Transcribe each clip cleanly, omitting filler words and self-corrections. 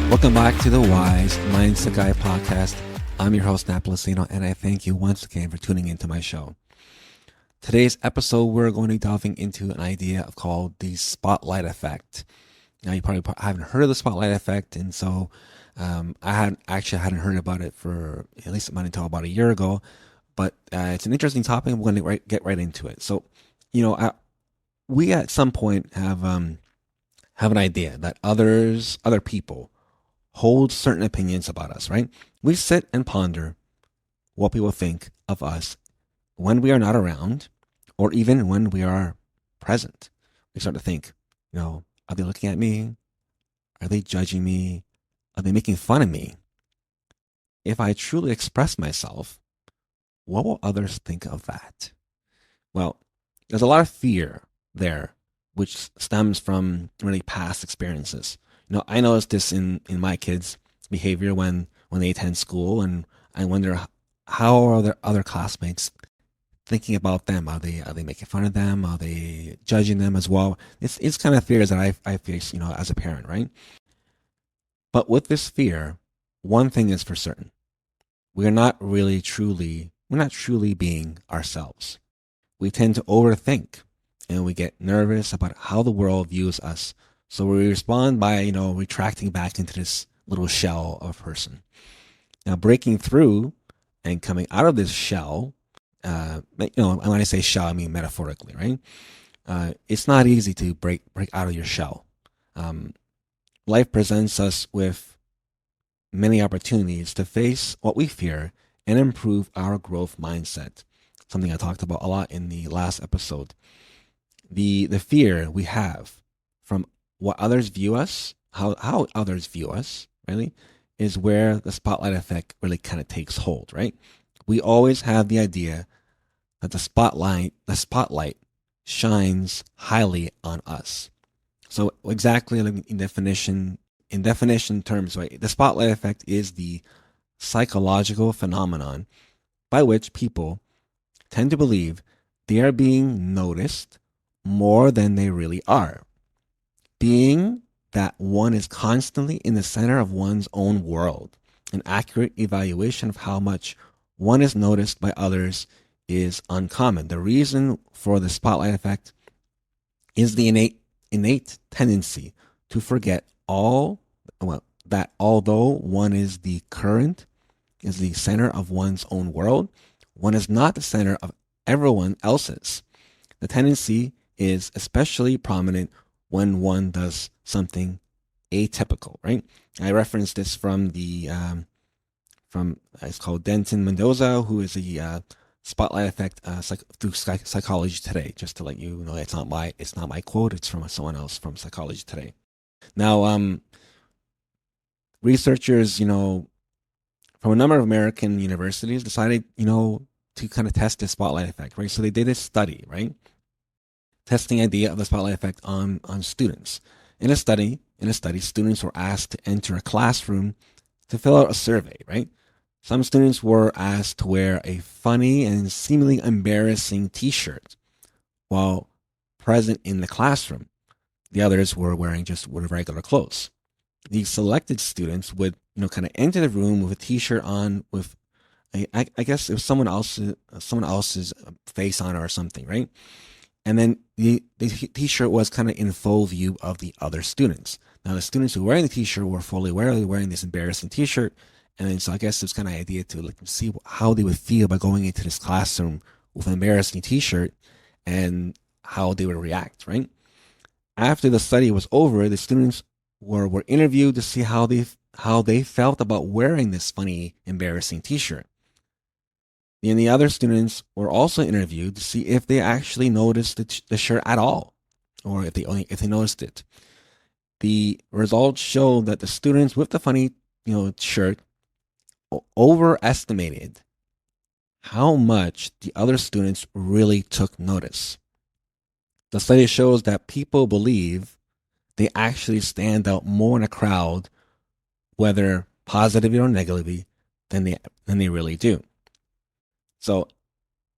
Welcome back to the Wise Mindset Guy podcast. I'm your host, Nat Policino, and I thank you once again for tuning into my show. Today's episode, we're going to be delving into an idea called the spotlight effect. Now, you probably haven't heard of the spotlight effect, and so I hadn't heard about it for at least until about a year ago. But it's an interesting topic. We're going to get right into it. So, we at some point have an idea that other people hold certain opinions about us, right? We sit and ponder what people think of us when we are not around, or even when we are present. We start to think, are they looking at me? Are they judging me? Are they making fun of me? If I truly express myself, what will others think of that? Well, there's a lot of fear there, which stems from really past experiences. I noticed this in my kids' behavior when they attend school, and I wonder how are their other classmates thinking about them. Are they making fun of them? Are they judging them as well? It's kind of fears that I face, as a parent, right? But with this fear, one thing is for certain: we're not truly being ourselves. We tend to overthink, and we get nervous about how the world views us. So we respond by, retracting back into this little shell of a person. Now, breaking through and coming out of this shell, and when I say shell, I mean metaphorically, right? It's not easy to break out of your shell. Life presents us with many opportunities to face what we fear and improve our growth mindset. Something I talked about a lot in the last episode. The fear we have from what others view us, how others view us, really, is where the spotlight effect really kind of takes hold, right? We always have the idea that the spotlight shines highly on us. So exactly in definition terms, right? The spotlight effect is the psychological phenomenon by which people tend to believe they are being noticed more than they really are. Being that one is constantly in the center of one's own world, an accurate evaluation of how much one is noticed by others is uncommon. The reason for the spotlight effect is the innate tendency to forget that although one is the center of one's own world, one is not the center of everyone else's. The tendency is especially prominent when one does something atypical, right? I referenced this from it's called Denton Mendoza, who is a spotlight effect through Psychology Today. Just to let you know, it's not my quote. It's from someone else from Psychology Today. Now, researchers, from a number of American universities decided, to kind of test the spotlight effect, right? So they did a study, right? Testing idea of the spotlight effect on students. In a study, students were asked to enter a classroom to fill out a survey, right? Some students were asked to wear a funny and seemingly embarrassing t-shirt while present in the classroom. The others were wearing just regular clothes. The selected students would, kind of enter the room with a t-shirt on with I guess it was someone else's face on it or something, right? And then the t-shirt was kind of in full view of the other students. Now, the students who were wearing the t-shirt were fully wearing this embarrassing t-shirt. And then, so I guess it's kind of idea to see how they would feel by going into this classroom with an embarrassing t-shirt and how they would react, right? After the study was over, the students were interviewed to see how they felt about wearing this funny, embarrassing t-shirt. And the other students were also interviewed to see if they actually noticed the shirt at all, or if they noticed it. The results showed that the students with the funny, shirt overestimated how much the other students really took notice. The study shows that people believe they actually stand out more in a crowd, whether positively or negatively, than they really do. So,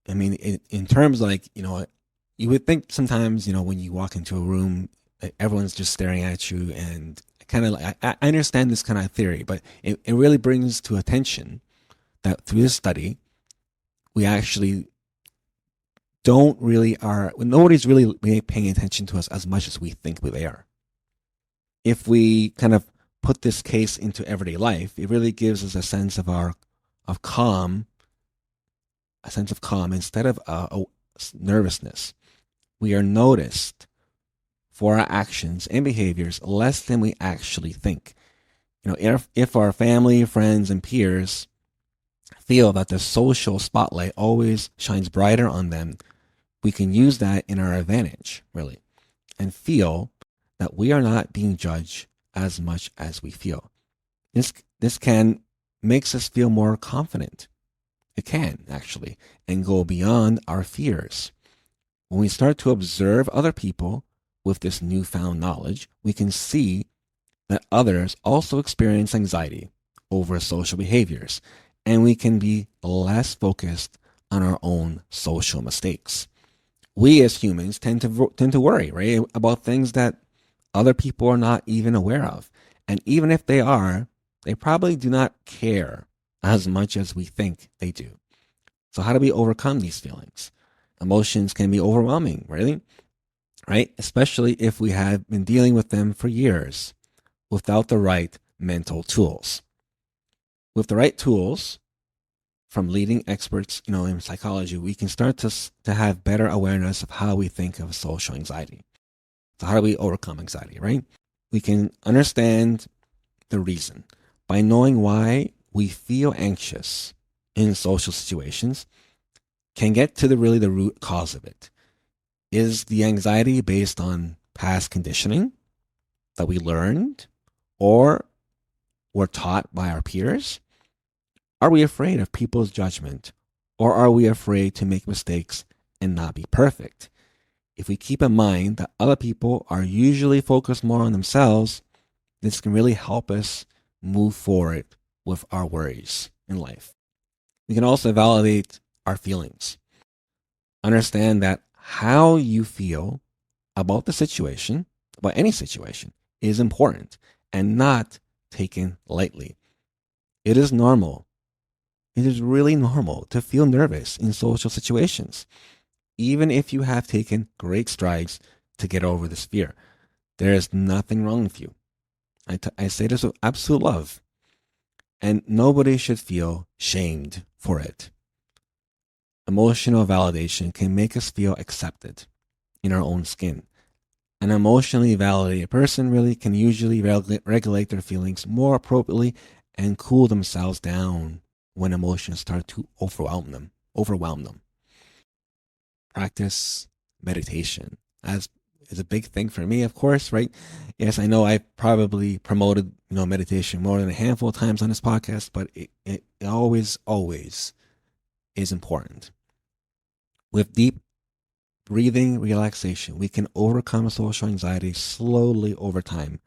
I mean, in terms you would think sometimes, when you walk into a room, everyone's just staring at you and kind of like, I understand this kind of theory, but it really brings to attention that through this study, we actually nobody's really paying attention to us as much as we think they are. If we kind of put this case into everyday life, it really gives us a sense of calm instead of nervousness. We are noticed for our actions and behaviors less than we actually think. If our family, friends, and peers feel that the social spotlight always shines brighter on them, we can use that in our advantage, really, and feel that we are not being judged as much as we feel. This can makes us feel more confident. It can, actually, and go beyond our fears. When we start to observe other people with this newfound knowledge, we can see that others also experience anxiety over social behaviors, and we can be less focused on our own social mistakes. We as humans tend to worry, right, about things that other people are not even aware of. And even if they are, they probably do not care as much as we think they do. So how do we overcome these feelings? Emotions can be overwhelming, really, right? Especially if we have been dealing with them for years without the right mental tools. With the right tools from leading experts, in psychology, we can start to have better awareness of how we think of social anxiety. So how do we overcome anxiety, right? We can understand the reason by knowing why we feel anxious in social situations. Can get to the root cause of it. Is the anxiety based on past conditioning that we learned or were taught by our peers? Are we afraid of people's judgment, or are we afraid to make mistakes and not be perfect? If we keep in mind that other people are usually focused more on themselves, this can really help us move forward with our worries in life. We can also validate our feelings. Understand that how you feel about the situation, about any situation, is important and not taken lightly. It is normal. It is really normal to feel nervous in social situations, even if you have taken great strides to get over this fear. There is nothing wrong with you. I say this with absolute love, and nobody should feel shamed for it. Emotional validation can make us feel accepted in our own skin. An emotionally validated person really can usually regulate their feelings more appropriately and cool themselves down when emotions start to overwhelm them. Practice meditation is a big thing for me, of course, right? Yes, I know I've probably promoted meditation more than a handful of times on this podcast, but it always is important. With deep breathing relaxation, we can overcome social anxiety slowly over time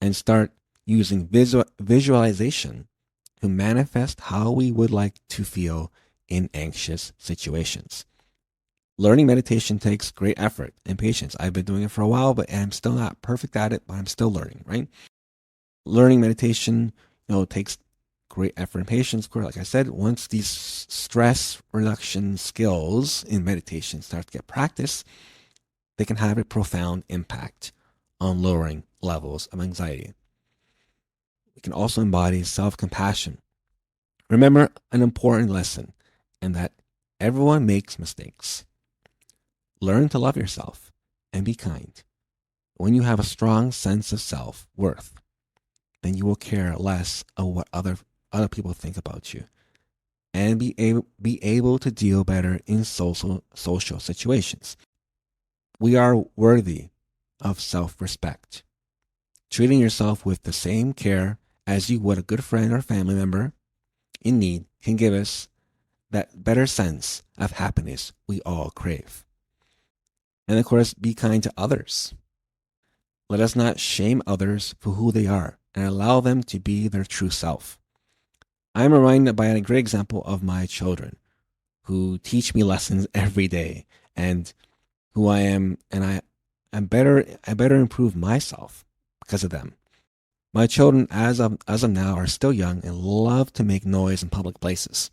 and start using visualization to manifest how we would like to feel in anxious situations. Learning meditation takes great effort and patience. I've been doing it for a while, but I'm still not perfect at it, but I'm still learning, right? Learning meditation, takes great effort and patience. Of course, like I said, once these stress reduction skills in meditation start to get practiced, they can have a profound impact on lowering levels of anxiety. We can also embody self-compassion. Remember an important lesson, and that everyone makes mistakes. Learn to love yourself and be kind. When you have a strong sense of self-worth, then you will care less of what other people think about you, and be able to deal better in social situations. We are worthy of self-respect. Treating yourself with the same care as you would a good friend or family member in need can give us that better sense of happiness we all crave. And of course, be kind to others. Let us not shame others for who they are and allow them to be their true self. I'm reminded by a great example of my children who teach me lessons every day, and who I am, and I better improve myself because of them. My children, as of now, are still young and love to make noise in public places.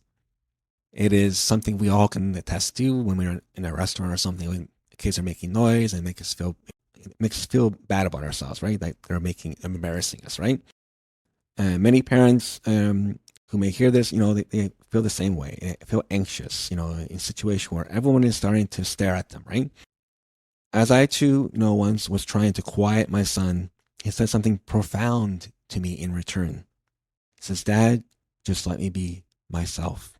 It is something we all can attest to when we're in a restaurant or something. When kids are making noise and it makes us feel bad about ourselves, right? Like they're embarrassing us, right? And many parents who may hear this, they feel the same way. They feel anxious, in a situation where everyone is starting to stare at them, right? As I too, once was trying to quiet my son, he said something profound to me in return. He says, "Dad, just let me be myself."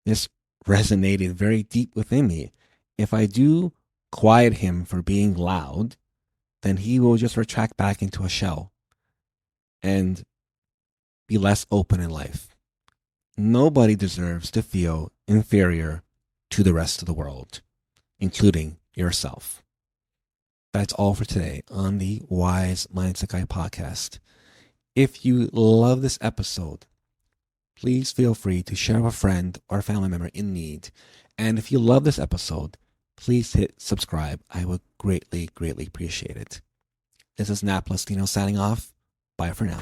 This resonated very deep within me. If I do quiet him for being loud, then he will just retract back into a shell and be less open in life. Nobody deserves to feel inferior to the rest of the world, including yourself. That's all for today on the Wise Mindset Guy podcast. If you love this episode, please feel free to share with a friend or family member in need. And if you love this episode, please hit subscribe. I would greatly, greatly appreciate it. This is Nat Plastino signing off. Bye for now.